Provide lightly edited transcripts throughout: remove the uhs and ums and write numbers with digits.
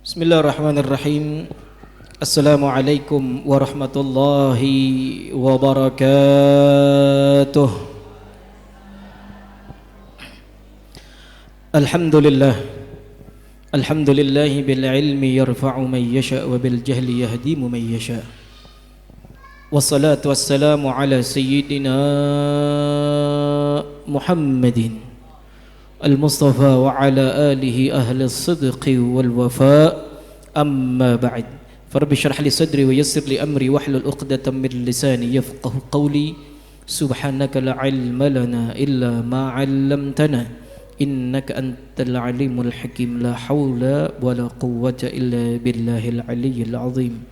Bismillahirrahmanirrahim. Assalamualaikum warahmatullahi wabarakatuh. Alhamdulillah. Alhamdulillahi bil ilmi yarfa'u man yasha' wa bil jahli yahdimu man yasha'. Wassalatu wassalamu ala sayyidina Muhammadin Al-Mustafa wa ala alihi ahli as-sidqi wal wafa. Amma ba'd. Farabbi syrah li sadri wa yassir li amri wahlul 'uqdatam min lisani yafqahu qawli. Subhanaka la ilma lana illa ma 'allamtana innaka antal alimul hakim. La haula wala quwwata illa billahil aliyyil azim.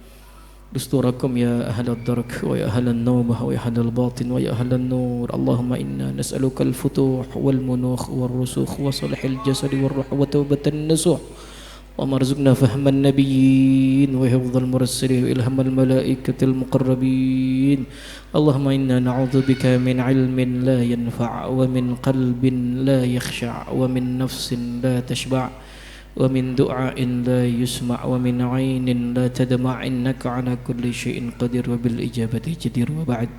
Dusturakum ya ahlal darak wa ya ahlan nawmah wa ya ahlal batin wa ya ahlan nur. Allahumma inna nas'aluka al-futuh wal munukh wal rusukh wa salihil jasadi wal ruh wa tawbatan nasuh wa marzuqna fahman nabiyyin wa hifdzal mursalin wa ilhamal malaikatil muqarrabin. Allahumma inna na'udzubika min ilmin la yanfa' wa min qalbin la yakhsha' wa min nafsin la tashba' wa min du'ain la yusma' wa min 'ainin la tadma' innaka 'ala kulli syai'in qadir wa bil ijabati jadir. Wa ba'd.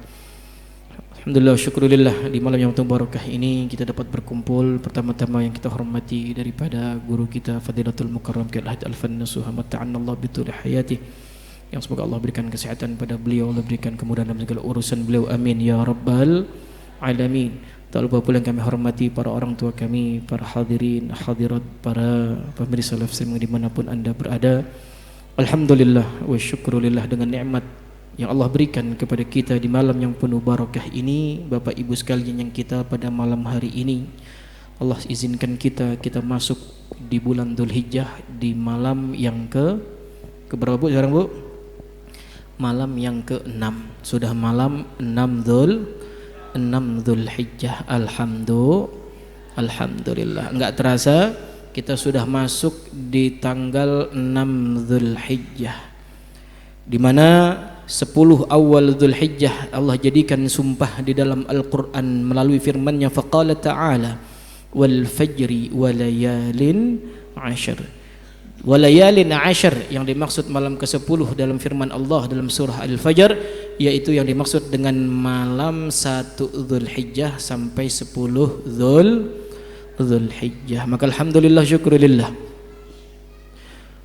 Alhamdulillah, syukurillah, di malam yang barakah ini kita dapat berkumpul. Pertama-tama yang kita hormati daripada guru kita Fadilatul Mukarram Kiai Al-Hadj Al-Fannas mata'anna Allah bitul hayati, yang semoga Allah berikan kesehatan pada beliau, Allah berikan kemudahan dalam segala urusan beliau, amin ya rabbal alamin. Tak lupa pula yang kami hormati para orang tua kami, para hadirin, hadirat, para pemirsa live streaming dimanapun anda berada. Alhamdulillah wa syukurillah dengan nikmat yang Allah berikan kepada kita di malam yang penuh barakah ini. Bapak ibu sekalian yang kita pada malam hari ini, Allah izinkan kita masuk di bulan Dzulhijjah, di malam yang keberapa bu sekarang bu? Malam yang ke-6. Sudah malam 6 Dzulhijjah. Alhamdulillah. Enggak terasa kita sudah masuk di tanggal 6 Dzulhijjah, di mana 10 awal Dzulhijjah Allah jadikan sumpah di dalam Al-Qur'an melalui firman-Nya, faqala ta'ala wal fajri walayalin 'ashr. Walayalin 'ashr yang dimaksud malam ke-10 dalam firman Allah dalam surah Al-Fajr, yaitu yang dimaksud dengan malam 1 Dzulhijjah sampai 10 Dzulhijjah. Maka alhamdulillah, syukurillah,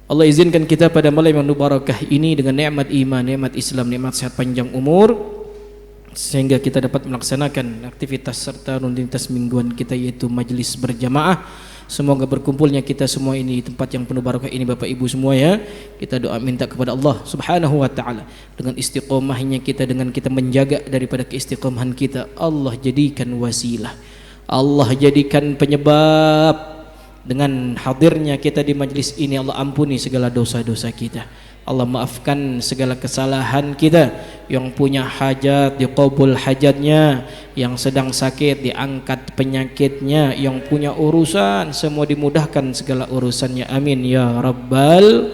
Allah izinkan kita pada malam yang barakah ini dengan nikmat iman, nikmat Islam, nikmat sehat panjang umur, sehingga kita dapat melaksanakan aktivitas serta rutinitas mingguan kita, yaitu majlis berjamaah. Semoga berkumpulnya kita semua ini di tempat yang penuh barakah ini Bapak Ibu semua ya. Kita doa minta kepada Allah Subhanahu wa taala dengan istiqomahnya kita, dengan kita menjaga daripada keistiqomahan kita, Allah jadikan wasilah, Allah jadikan penyebab. Dengan hadirnya kita di majlis ini, Allah ampuni segala dosa-dosa kita, Allah maafkan segala kesalahan kita. Yang punya hajat diqabul hajatnya, yang sedang sakit diangkat penyakitnya, yang punya urusan semua dimudahkan segala urusannya, amin ya rabbal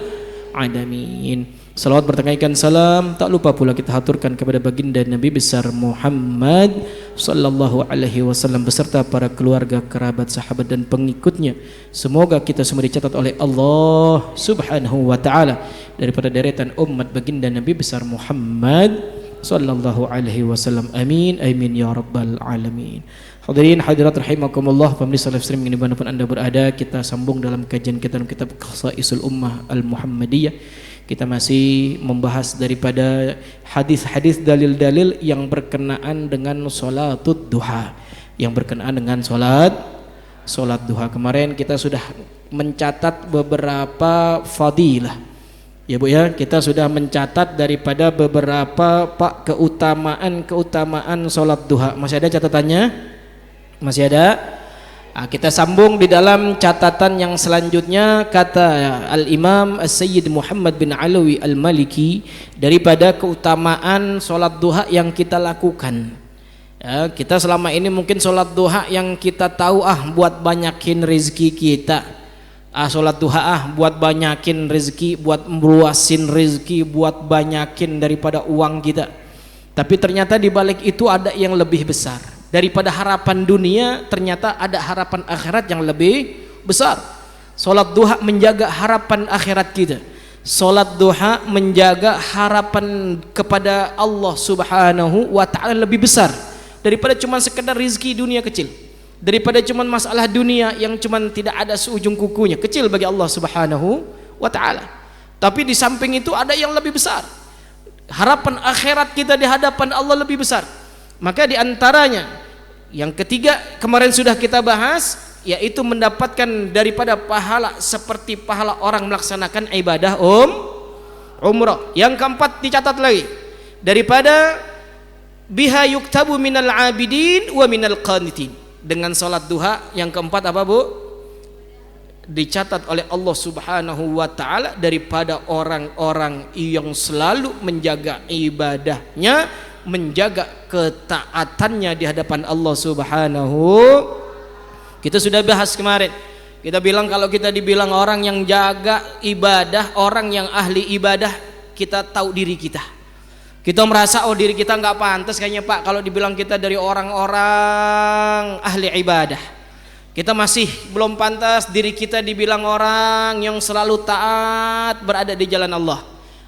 alamin. Salawat bertengahkan salam tak lupa pula kita haturkan kepada baginda Nabi besar Muhammad sallallahu alaihi wasallam beserta para keluarga, kerabat, sahabat dan pengikutnya. Semoga kita semua dicatat oleh Allah Subhanahu wa taala daripada deretan umat baginda Nabi besar Muhammad sallallahu alaihi wasallam, amin amin ya rabbal alamin. Hadirin hadirat rahimakumullah, pemirsa live streaming dimanapun anda berada, kita sambung dalam kajian kita dalam kitab Khasaisul Ummah Al-Muhammadiyah. Kita masih membahas daripada hadis-hadis dalil-dalil yang berkenaan dengan sholatud duha, yang berkenaan dengan sholat duha. Kemarin kita sudah mencatat beberapa fadilah ya bu ya, kita sudah mencatat daripada beberapa keutamaan sholat duha. Masih ada catatannya? Masih ada? Nah, kita sambung di dalam catatan yang selanjutnya. Kata Al-Imam As-Sayyid Muhammad bin Alawi Al-Maliki, daripada keutamaan sholat duha yang kita lakukan ya, kita selama ini mungkin sholat duha yang kita tahu buat banyakin rezeki kita, sholat duha buat banyakin rezeki, buat meluasin rezeki, buat banyakin daripada uang kita. Tapi ternyata di balik itu ada yang lebih besar daripada harapan dunia. Ternyata ada harapan akhirat yang lebih besar. Salat duha menjaga harapan akhirat kita. Salat duha menjaga harapan kepada Allah Subhanahu wa taala lebih besar daripada cuma sekedar rizki dunia kecil, daripada cuma masalah dunia yang cuma tidak ada seujung kukunya, kecil bagi Allah Subhanahu wa taala. Tapi di samping itu ada yang lebih besar. Harapan akhirat kita di hadapan Allah lebih besar. Maka di antaranya yang ketiga kemarin sudah kita bahas, yaitu mendapatkan daripada pahala seperti pahala orang melaksanakan ibadah umrah. Yang keempat dicatat lagi, daripada biha yuktabu minal abidin wa minal qanitin. Dengan salat duha yang keempat apa Bu? Dicatat oleh Allah Subhanahu wa taala daripada orang-orang yang selalu menjaga ibadahnya, menjaga ketaatannya di hadapan Allah Subhanahu. Kita sudah bahas kemarin. Kita bilang kalau kita dibilang orang yang jaga ibadah, orang yang ahli ibadah, kita tahu diri kita. Kita merasa diri kita nggak pantas kayaknya Pak kalau dibilang kita dari orang-orang ahli ibadah. Kita masih belum pantas diri kita dibilang orang yang selalu taat berada di jalan Allah.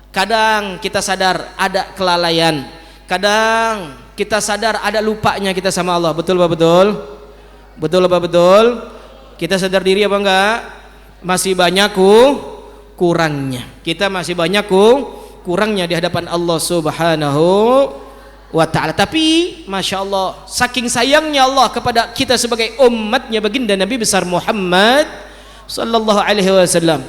Kadang kita sadar ada kelalaian. Kadang kita sadar ada lupanya kita sama Allah. Betul Pak? Betul? Betul apa betul? Kita sadar diri apa enggak? Masih banyak kurangnya. Kita masih banyak kurangnya di hadapan Allah Subhanahu wa ta'ala. Tapi Masya Allah, saking sayangnya Allah kepada kita sebagai umatnya baginda Nabi besar Muhammad sallallahu alaihi wasallam,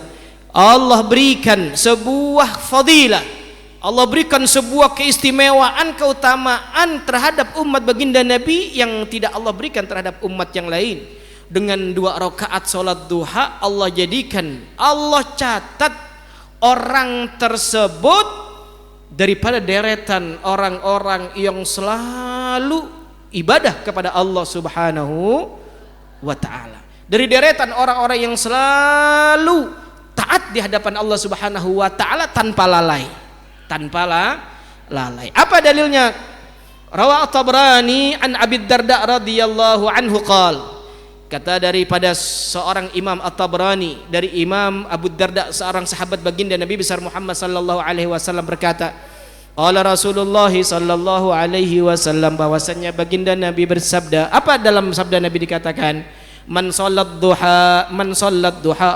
Allah berikan sebuah fadilah, Allah berikan sebuah keistimewaan, keutamaan terhadap umat baginda Nabi yang tidak Allah berikan terhadap umat yang lain. Dengan 2 rakaat salat duha, Allah jadikan, Allah catat orang tersebut daripada deretan orang-orang yang selalu ibadah kepada Allah Subhanahu wa ta'ala, dari deretan orang-orang yang selalu taat di hadapan Allah Subhanahu wa ta'ala tanpa lalai. Apa dalilnya? Rawa At-Tabrani an Abi Darda radhiyallahu anhu qala, kata daripada seorang Imam At-Tabrani dari Imam Abu Darda, seorang sahabat baginda Nabi besar Muhammad sallallahu alaihi wasallam berkata, qala Rasulullah sallallahu alaihi wasallam, bahwasanya baginda Nabi bersabda. Apa dalam sabda Nabi dikatakan? Man salat duha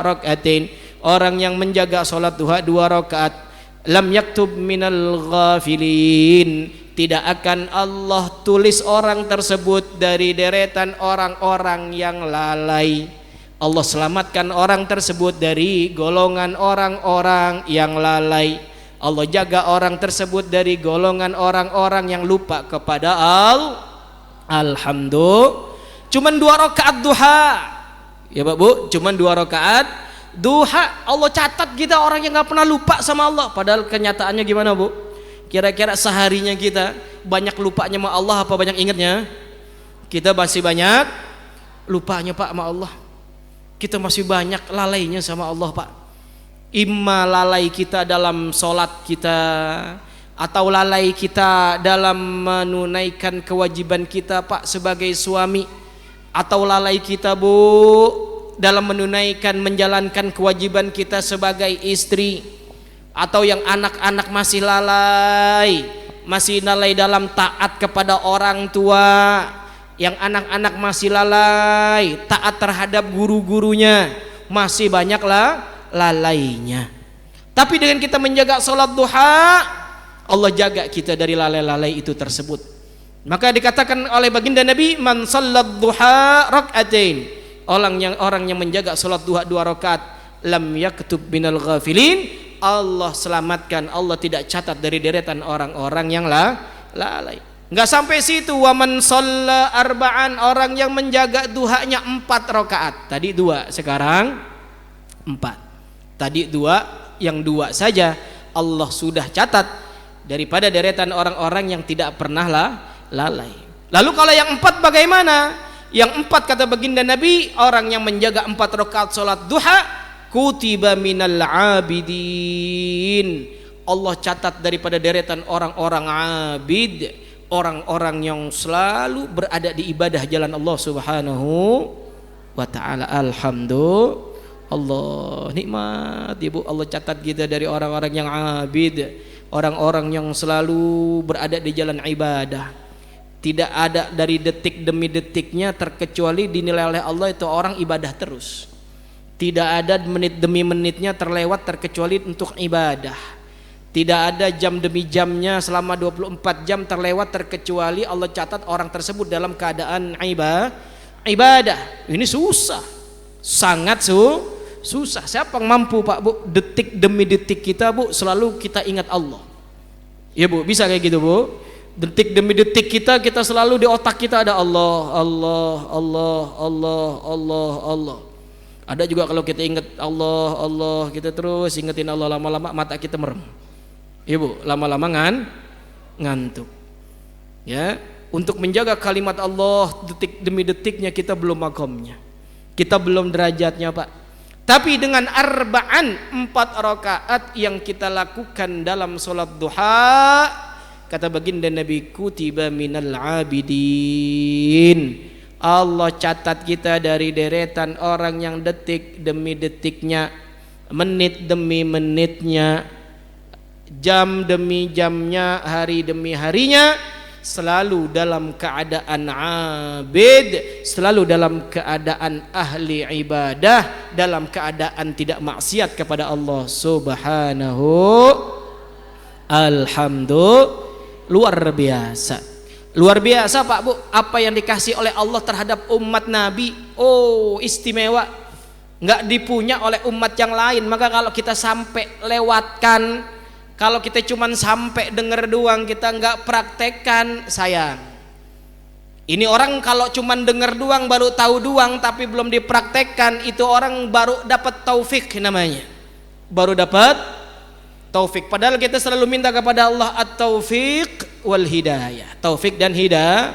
rakaatain, orang yang menjaga salat duha 2 rakaat, lam yaktub minal ghafilin, tidak akan Allah tulis orang tersebut dari deretan orang-orang yang lalai. Allah selamatkan orang tersebut dari golongan orang-orang yang lalai. Allah jaga orang tersebut dari golongan orang-orang yang lupa kepada Alhamdulillah. Cuman 2 rakaat duha ya Pak Bu, cuman 2 rakaat duha, Allah catat kita orang yang gak pernah lupa sama Allah. Padahal kenyataannya gimana Bu? Kira-kira seharinya kita banyak lupanya sama Allah apa banyak ingatnya? Kita masih banyak lupanya Pak sama Allah. Kita masih banyak lalainya sama Allah Pak. Imma lalai kita dalam sholat kita, atau lalai kita dalam menunaikan kewajiban kita Pak sebagai suami, atau lalai kita Bu dalam menunaikan menjalankan kewajiban kita sebagai istri, atau yang anak-anak masih lalai dalam taat kepada orang tua, yang anak-anak masih lalai taat terhadap guru-gurunya, masih banyaklah lalainya. Tapi dengan kita menjaga salat duha, Allah jaga kita dari lalai-lalai itu tersebut. Maka dikatakan oleh baginda Nabi, man sallat duha rakaatain, orang yang menjaga salat duha 2 rakaat, lam yaktub minal ghafilin, Allah selamatkan, Allah tidak catat dari deretan orang-orang yang lalai. Enggak sampai situ, wa man shalla arba'an, orang yang menjaga duhanya 4 rakaat. Tadi 2, sekarang 4. Tadi 2, yang 2 saja Allah sudah catat daripada deretan orang-orang yang tidak pernah lalai. Lalu kalau yang 4 bagaimana? Yang 4 kata baginda Nabi, orang yang menjaga 4 rakaat salat duha, kutiba minal abidin, Allah catat daripada deretan orang-orang abid, orang-orang yang selalu berada di ibadah jalan Allah Subhanahu wa ta'ala. Alhamdulillah. Allah, nikmat ya Bu. Allah catat kita dari orang-orang yang abid, orang-orang yang selalu berada di jalan ibadah. Tidak ada dari detik demi detiknya terkecuali dinilai oleh Allah itu orang ibadah terus. Tidak ada menit demi menitnya terlewat terkecuali untuk ibadah. Tidak ada jam demi jamnya selama 24 jam terlewat terkecuali Allah catat orang tersebut dalam keadaan ibadah. Ini susah, sangat susah. Siapa yang mampu Pak Bu? Detik demi detik kita Bu selalu kita ingat Allah. Ya Bu, bisa kayak gitu Bu. Detik demi detik kita selalu di otak kita ada Allah, Allah, Allah, Allah, Allah, Allah. Ada juga kalau kita ingat Allah, Allah, kita terus ingetin Allah, lama-lama mata kita merem. Ya Bu, lama-lama ngantuk. Ya, untuk menjaga kalimat Allah detik demi detiknya kita belum makomnya. Kita belum derajatnya Pak. Tapi dengan arba'an 4 rakaat yang kita lakukan dalam sholat duha, kata baginda Nabi, kutiba minal abidin. Allah catat kita dari deretan orang yang detik demi detiknya, menit demi menitnya, jam demi jamnya, hari demi harinya selalu dalam keadaan abid, selalu dalam keadaan ahli ibadah, dalam keadaan tidak maksiat kepada Allah Subhanahu. Alhamdulillah, luar biasa. Luar biasa Pak Bu, apa yang dikasih oleh Allah terhadap umat Nabi, oh istimewa, nggak dipunya oleh umat yang lain. Maka kalau kita sampai lewatkan, kalau kita cuman sampai dengar doang, kita nggak praktekkan, sayang. Ini orang kalau cuman dengar doang, baru tahu doang, tapi belum dipraktekkan, itu orang baru dapat taufik namanya, baru dapat taufik. Padahal kita selalu minta kepada Allah at-taufiq wal hidayah, taufik dan hidayah.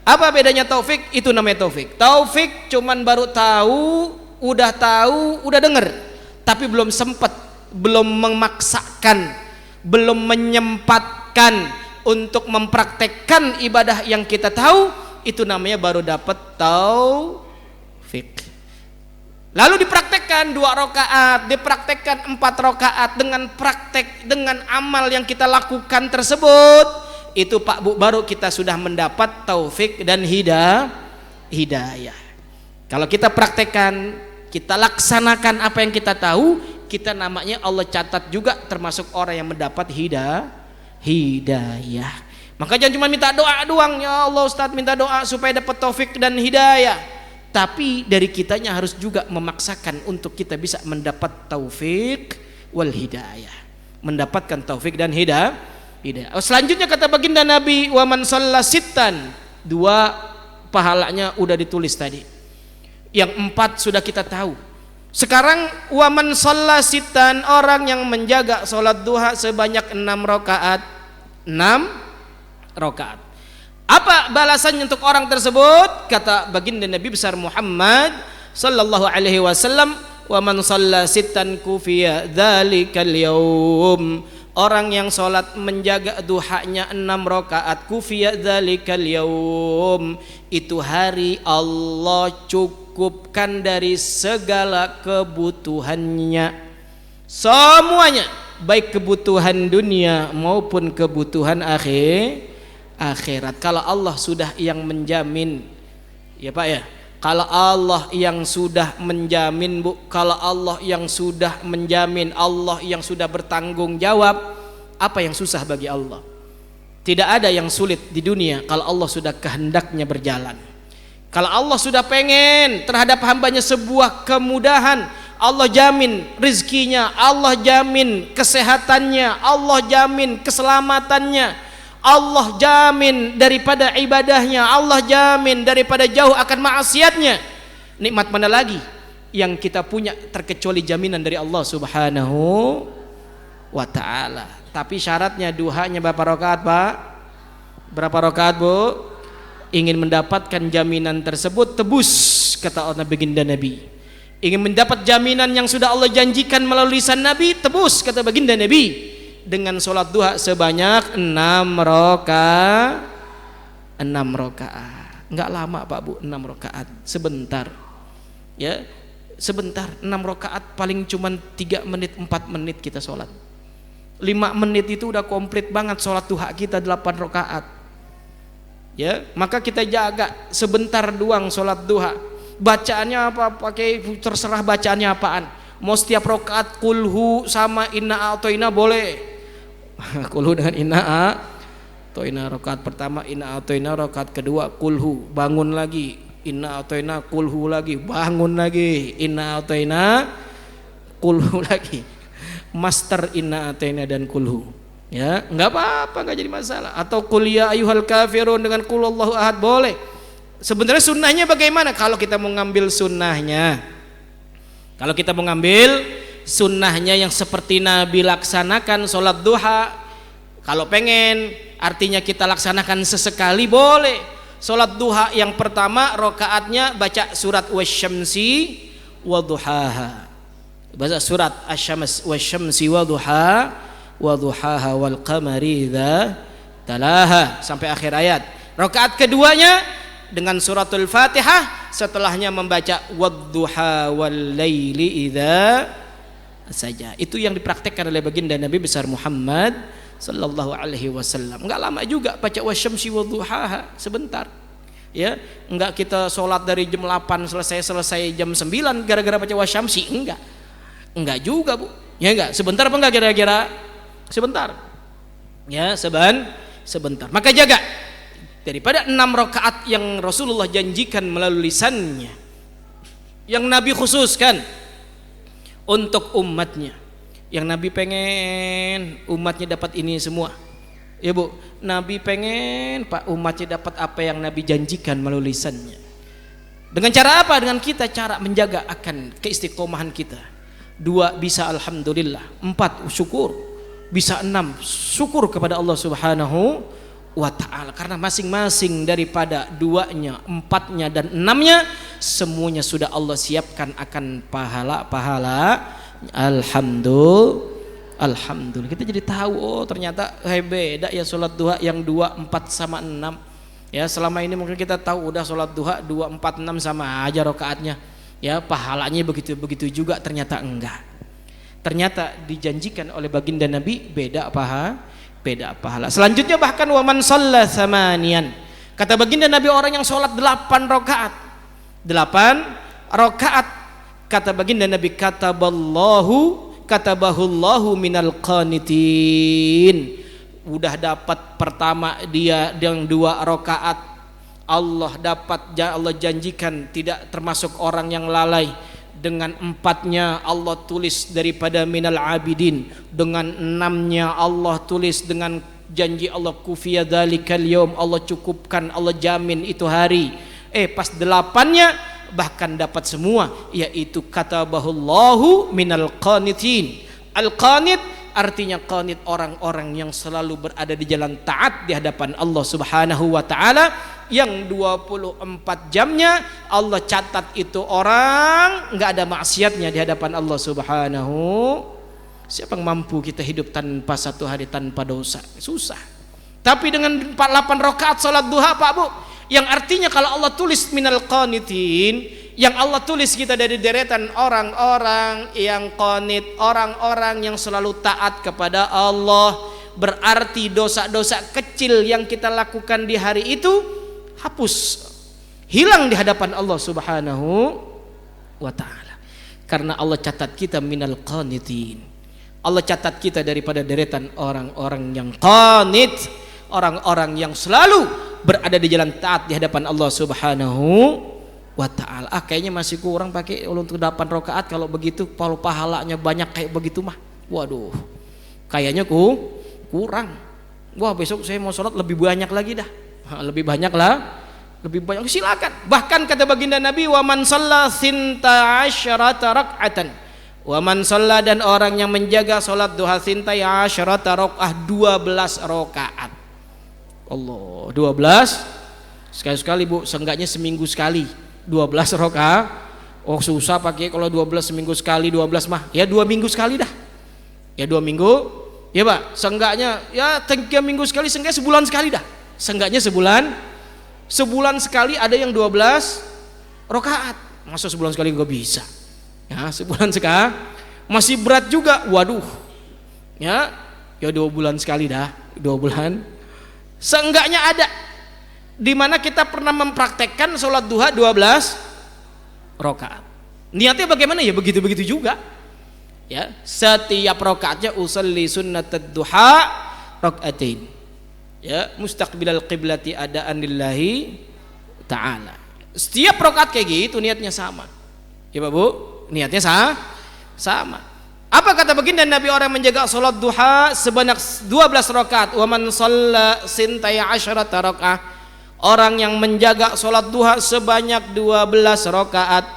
Apa bedanya taufik? Itu namanya taufik. Taufik cuman baru tahu, udah dengar, tapi belum sempat, belum memaksakan, belum menyempatkan untuk mempraktekkan ibadah yang kita tahu. Itu namanya baru dapat taufik. Lalu dipraktekkan 2 rakaat, dipraktekkan 4 rakaat dengan praktek, dengan amal yang kita lakukan tersebut, itu Pak Bu baru kita sudah mendapat taufik dan hidayah. Kalau kita praktekkan, kita laksanakan apa yang kita tahu, kita namanya Allah catat juga termasuk orang yang mendapat hidayah. Maka jangan cuma minta doa doang, ya Allah Ustaz minta doa supaya dapat taufik dan hidayah. Tapi dari kitanya harus juga memaksakan untuk kita bisa mendapat taufik wal hidayah, mendapatkan taufik dan hidayah. Selanjutnya kata baginda Nabi, wa man shalla sittan, 2 pahalanya udah ditulis tadi. Yang 4 sudah kita tahu. Sekarang wa man shalla sittan, orang yang menjaga salat duha sebanyak 6 rakaat. 6 rakaat. Apa balasannya untuk orang tersebut? Kata baginda Nabi besar Muhammad sallallahu alaihi wasallam, wa man shalla sittan kufiya dzalikal yaum. Orang yang sholat menjaga duhanya 6 rakaat, kufiya dzalikal yaum, itu hari Allah cukupkan dari segala kebutuhannya semuanya, baik kebutuhan dunia maupun kebutuhan akhirat. Kalau Allah sudah yang menjamin, ya Pak ya, kalau Allah yang sudah menjamin Bu, kalau Allah yang sudah menjamin, Allah yang sudah bertanggung jawab, apa yang susah bagi Allah? Tidak ada yang sulit di dunia kalau Allah sudah kehendaknya berjalan. Kalau Allah sudah pengen terhadap hambanya sebuah kemudahan, Allah jamin rizkinya, Allah jamin kesehatannya, Allah jamin keselamatannya, Allah jamin daripada ibadahnya, Allah jamin daripada jauh akan maksiatnya. Nikmat mana lagi yang kita punya terkecuali jaminan dari Allah Subhanahu wa ta'ala. Tapi syaratnya duhanya berapa rakaat Pak? Berapa rakaat Bu? Ingin mendapatkan jaminan tersebut, tebus kata Allah baginda Nabi. Ingin mendapat jaminan yang sudah Allah janjikan melalui lisan Nabi, tebus kata baginda Nabi dengan sholat duha sebanyak 6 rakaat. Enggak lama Pak Bu, 6 rakaat, sebentar. Ya, sebentar, 6 rakaat paling cuman 3 menit 4 menit kita sholat. 5 menit itu udah komplit banget sholat duha kita 8 rakaat. Ya, maka kita jaga sebentar doang sholat duha. Bacaannya apa? Pakai terserah bacaannya apaan. Mau setiap rakaat kulhu sama inna a'toina boleh. Kulhu dengan inna a'toina rakaat pertama, inna a'toina rakaat kedua kulhu, bangun lagi inna a'toina kulhu lagi, bangun lagi inna a'toina kulhu lagi. Master inna a'toina dan kulhu. Ya, enggak apa-apa, enggak jadi masalah. Atau qul ya ayyuhal kafirun dengan qul Allahu ahad boleh. Sebenarnya sunnahnya bagaimana kalau kita mau ngambil sunnahnya? Kalau kita mau ngambil sunnahnya yang seperti Nabi laksanakan sholat duha, kalau pengen artinya kita laksanakan sesekali boleh. Sholat duha yang pertama rakaatnya baca surat wasyamsi wa duhaha, baca surat asyams wasyamsi wa duhaha wal qamari idza talaha sampai akhir ayat. Rakaat keduanya dengan suratul Fatihah, setelahnya membaca wadduha wal laili idza saja. Itu yang dipraktekkan oleh baginda Nabi besar Muhammad sallallahu alaihi wasallam. Enggak lama juga baca wasyamsi wadduhaha, sebentar. Ya, enggak kita sholat dari jam 8 selesai jam 9 gara-gara baca wasyamsi, enggak. Enggak juga, Bu. Ya enggak, sebentar apa enggak kira-kira? Sebentar. Ya, sebentar. Maka jaga daripada 6 rakaat yang Rasulullah janjikan melalui lisannya, yang Nabi khususkan untuk umatnya, yang Nabi pengen umatnya dapat ini semua. Ya Bu, Nabi pengen Pak umatnya dapat apa yang Nabi janjikan melalui lisannya. Dengan cara apa? Dengan kita cara menjaga akan keistiqomahan kita. 2 bisa alhamdulillah, 4 syukur, bisa 6 syukur kepada Allah Subhanahu wa ta'ala, karena masing-masing daripada 2-nya, 4-nya dan 6-nya semuanya sudah Allah siapkan akan pahala-pahala. Alhamdulillah kita jadi tahu, oh ternyata beda ya sholat duha yang 2, 4 sama 6. Ya, selama ini mungkin kita tahu udah sholat duha 2, 4, 6 sama aja rakaatnya, ya pahalanya begitu juga, ternyata enggak. Ternyata dijanjikan oleh baginda Nabi beda pahala. Selanjutnya bahkan waman shalla tsamanian, kata baginda Nabi orang yang sholat 8 rakaat, kata baginda Nabi katabahullahu minal qanitin. Udah dapat pertama dia yang 2 rakaat, Allah janjikan tidak termasuk orang yang lalai. Dengan 4-nya Allah tulis daripada minal abidin, dengan 6-nya Allah tulis dengan janji Allah kufiya dzalikal yaum, Allah cukupkan, Allah jamin itu hari. Pas 8-nya bahkan dapat semua, yaitu katabahullahu minal qanitin. Al-qanit artinya qanit orang-orang yang selalu berada di jalan taat di hadapan Allah Subhanahu wa taala, yang 24 jamnya Allah catat itu orang enggak ada maksiatnya di hadapan Allah Subhanahu. Siapa yang mampu kita hidup tanpa satu hari tanpa dosa? Susah. Tapi dengan 8 rakaat salat duha Pak Bu, yang artinya kalau Allah tulis minal qanitin, yang Allah tulis kita dari deretan orang-orang yang qanit, orang-orang yang selalu taat kepada Allah, berarti dosa-dosa kecil yang kita lakukan di hari itu hapus, hilang di hadapan Allah Subhanahu wa ta'ala, karena Allah catat kita minal qanitin. Allah catat kita daripada deretan orang-orang yang qanit, orang-orang yang selalu berada di jalan taat di hadapan Allah Subhanahu wa ta'ala. Kayaknya masih kurang pakai untuk 8 rakaat. Kalau begitu, kalau pahalanya banyak kayak begitu mah, waduh, kayaknya kurang. Wah, besok saya mau sholat lebih banyak lagi dah. Lebih banyak, silakan. Bahkan kata baginda Nabi, wa man shalla 12 rak'atan, wa man shalla, dan orang yang menjaga salat duha 12 rak'ah, 12 rakaat. Allah, 12 sekali-sekali Bu, seenggaknya seminggu sekali 12 rakaat. Oh susah pakai kalau 12 seminggu sekali, 12 mah ya 2 minggu sekali dah. Ya 2 minggu, ya Pak, seenggaknya ya 3 minggu sekali, seenggaknya sebulan sekali dah. Seenggaknya sebulan sekali ada yang 12 rakaat. Masa sebulan sekali nggak bisa? Ya, sebulan sekali. Masih berat juga. Waduh. Ya 2 bulan sekali dah. 2 bulan. Seenggaknya ada di mana kita pernah mempraktekkan sholat duha 12 rakaat. Niatnya bagaimana ya begitu-begitu juga. Ya, setiap rakaatnya usolli sunnatad duha rakaatain. Ya, mustaqbilal qiblati adaan lillahi ta'ala. Setiap rakaat kayak gitu niatnya sama. Ya Pak Bu, niatnya sama. Apa kata baginda Nabi orang menjaga salat duha sebanyak 12 rakaat? Wa man shalla sintaya asyrata rakaat. Orang yang menjaga salat duha sebanyak 12 rakaat,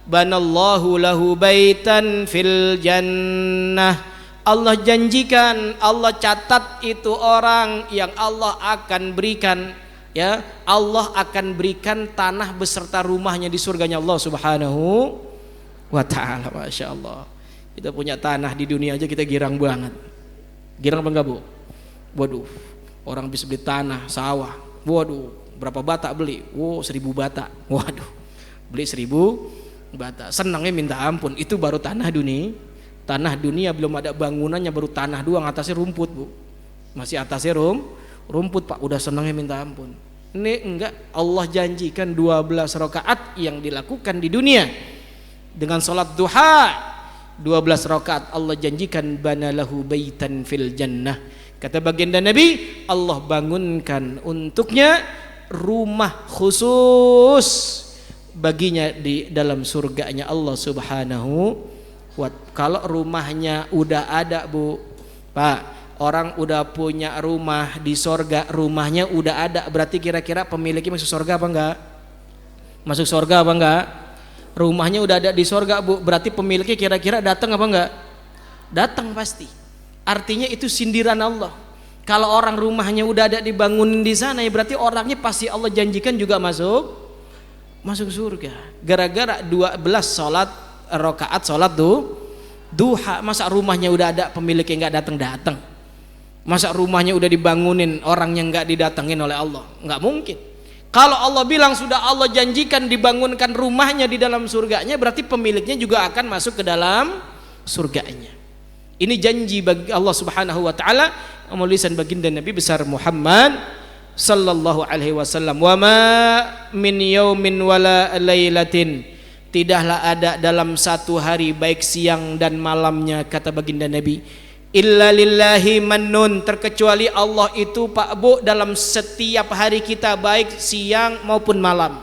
banallahu lahu baitan fil jannah. Allah janjikan, Allah catat itu orang yang Allah akan berikan, ya, Allah akan berikan tanah beserta rumahnya di surganya Allah Subhanahu wa ta'ala. Masya Allah, kita punya tanah di dunia aja kita girang banget. Girang apa enggak Bu? Waduh, orang bisa beli tanah, sawah. Waduh, berapa bata beli? Wow, 1000 bata. Waduh, beli 1000 bata. Senangnya minta ampun. Itu baru tanah dunia. Tanah dunia belum ada bangunannya, baru tanah doang, atasnya rumput Bu. Masih atasnya rumput Pak, udah senangnya minta ampun. Ini enggak, Allah janjikan 12 rakaat yang dilakukan di dunia dengan salat duha 12 rakaat, Allah janjikan banalahu baitan fil jannah. Kata baginda Nabi, Allah bangunkan untuknya rumah khusus baginya di dalam surganya Allah Subhanahu. Kalau rumahnya udah ada Bu, Pak, orang udah punya rumah di sorga, rumahnya udah ada, berarti kira-kira pemiliknya masuk sorga apa enggak? Masuk sorga apa enggak? Rumahnya udah ada di sorga Bu, berarti pemiliknya kira-kira datang apa enggak? Datang pasti. Artinya itu sindiran Allah. Kalau orang rumahnya udah ada dibangunin di sana, ya berarti orangnya pasti Allah janjikan juga masuk surga. Gara-gara 12 rakaat salat duha. Masa rumahnya udah ada pemiliknya nggak datang? Masa rumahnya udah dibangunin orang yang nggak didatengin oleh Allah? Nggak mungkin. Kalau Allah bilang sudah Allah janjikan dibangunkan rumahnya di dalam surganya, berarti pemiliknya juga akan masuk ke dalam surganya. Ini janji bagi Allah Subhanahu wa taala melalui lisan baginda Nabi besar Muhammad sallallahu alaihi wasallam. Wa ma min yaumin wala lailatin, tidaklah ada dalam satu hari baik siang dan malamnya, kata baginda Nabi, illa lillahi mannun, terkecuali Allah itu Pak Bu dalam setiap hari kita baik siang maupun malam.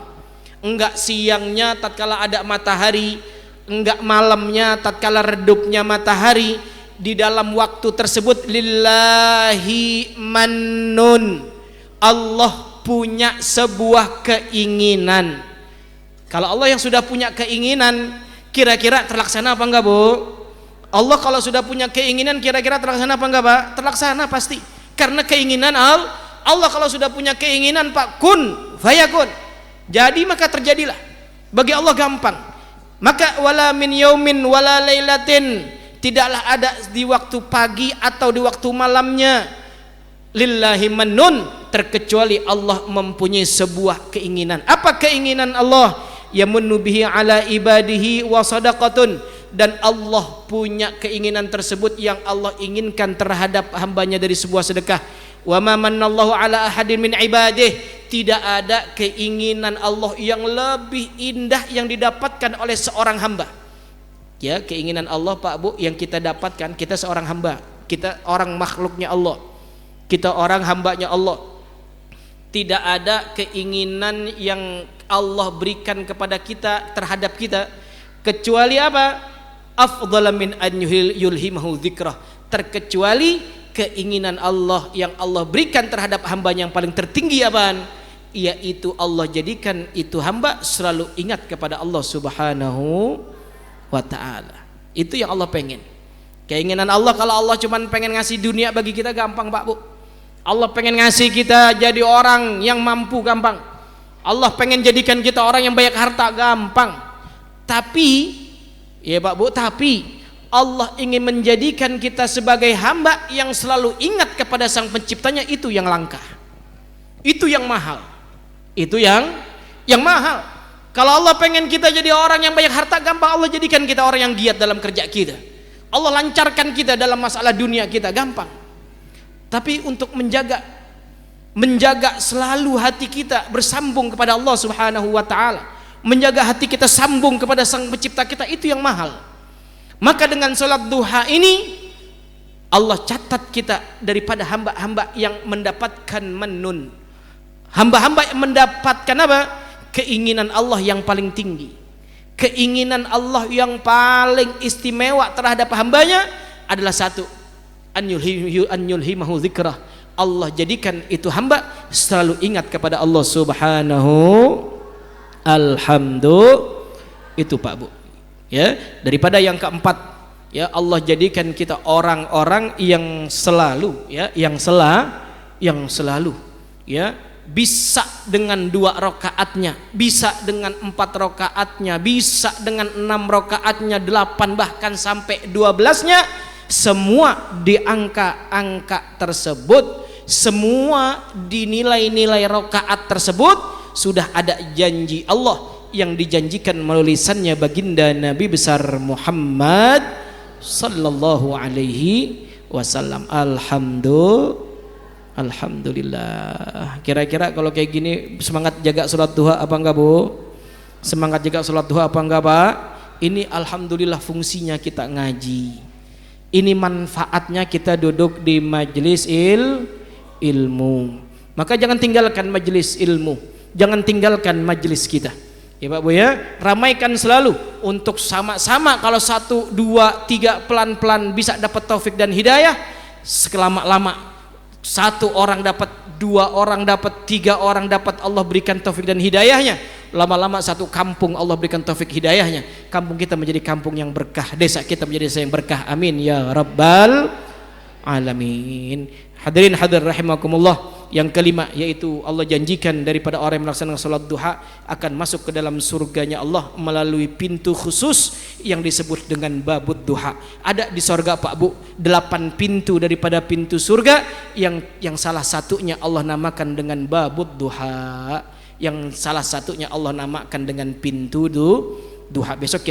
Enggak siangnya tatkala ada matahari, enggak malamnya tatkala redupnya matahari. Di dalam waktu tersebut lillahi mannun, Allah punya sebuah keinginan. Kalau Allah yang sudah punya keinginan, kira-kira terlaksana apa enggak Bu? Allah kalau sudah punya keinginan kira-kira terlaksana apa enggak Pak? Terlaksana pasti. Karena keinginan Allah kalau sudah punya keinginan Pak, kun fayakun. Jadi maka terjadilah. Bagi Allah gampang. Maka wala min yaumin wala lailatin, tidaklah ada di waktu pagi atau di waktu malamnya lillahi mannun, terkecuali Allah mempunyai sebuah keinginan. Apa keinginan Allah? Yamunnu bihi ala ibadihi wa sadaqatun, dan Allah punya keinginan tersebut yang Allah inginkan terhadap hambanya dari sebuah sedekah. Wa ma manallahu ala ahadin min ibadih, tidak ada keinginan Allah yang lebih indah yang didapatkan oleh seorang hamba. Ya, keinginan Allah Pak Bu yang kita dapatkan, kita seorang hamba, kita orang makhluknya Allah, kita orang hambanya Allah. Tidak ada keinginan yang Allah berikan kepada kita terhadap kita kecuali apa? Afdhala min an yulhimahu dzikrah, terkecuali keinginan Allah yang Allah berikan terhadap hambanya yang paling tertinggi apaan? Yaitu Allah jadikan itu hamba selalu ingat kepada Allah Subhanahu wa ta'ala. Itu yang Allah pengen. Keinginan Allah, kalau Allah cuma pengen ngasih dunia bagi kita gampang Pak Bu. Allah pengen ngasih kita jadi orang yang mampu gampang. Allah pengen jadikan kita orang yang banyak harta gampang. Tapi ya Pak Bu, tapi Allah ingin menjadikan kita sebagai hamba yang selalu ingat kepada Sang Penciptanya, itu yang langka. Itu yang mahal. Itu yang mahal. Kalau Allah pengen kita jadi orang yang banyak harta, gampang Allah jadikan kita orang yang giat dalam kerja kita. Allah lancarkan kita dalam masalah dunia kita, gampang. Tapi untuk menjaga selalu hati kita bersambung kepada Allah Subhanahu wa taala, menjaga hati kita sambung kepada Sang Pencipta kita, itu yang mahal. Maka dengan salat duha ini Allah catat kita daripada hamba-hamba yang mendapatkan manun. Hamba-hamba yang mendapatkan apa? Keinginan Allah yang paling tinggi, keinginan Allah yang paling istimewa terhadap hambanya adalah satu, an yulhimahu dzikrah. Allah jadikan itu hamba selalu ingat kepada Allah Subhanahu. Alhamdulillah, itu Pak Bu ya. Daripada yang keempat ya, Allah jadikan kita orang-orang yang selalu ya, yang selalu ya, bisa dengan 2 rakaatnya, bisa dengan 4 rakaatnya, bisa dengan 6 rakaatnya, 8 bahkan sampai 12-nya, semua di angka-angka tersebut, semua di nilai-nilai rakaat tersebut sudah ada janji Allah yang dijanjikan melalui lisannya baginda Nabi besar Muhammad sallallahu alaihi wasallam. Alhamdulillah. Kira-kira kalau kayak gini semangat jaga sholat duha apa enggak Bu? Semangat jaga sholat duha apa enggak Pak? Ini alhamdulillah fungsinya kita ngaji. Ini manfaatnya kita duduk di majelis ilmu. Maka jangan tinggalkan majelis ilmu, jangan tinggalkan majelis kita ya Pak Bu ya. Ramaikan selalu untuk sama-sama, kalau 1, 2, 3 pelan-pelan bisa dapat taufik dan hidayah. Selama-lama 1 orang dapat, 2 orang dapat, 3 orang dapat, Allah berikan taufik dan hidayahnya. Lama-lama 1 kampung Allah berikan taufik hidayahnya. Kampung kita menjadi kampung yang berkah, desa kita menjadi desa yang berkah. Amin ya rabbal alamin. Hadirin hadir rahimakumullah. Yang kelima yaitu Allah janjikan daripada orang yang melaksanakan salat duha akan masuk ke dalam surganya Allah melalui pintu khusus yang disebut dengan babud duha. Ada di surga Pak Bu 8 pintu daripada pintu surga yang salah satunya Allah namakan dengan babud duha, yang salah satunya Allah namakan dengan pintu duha. Besok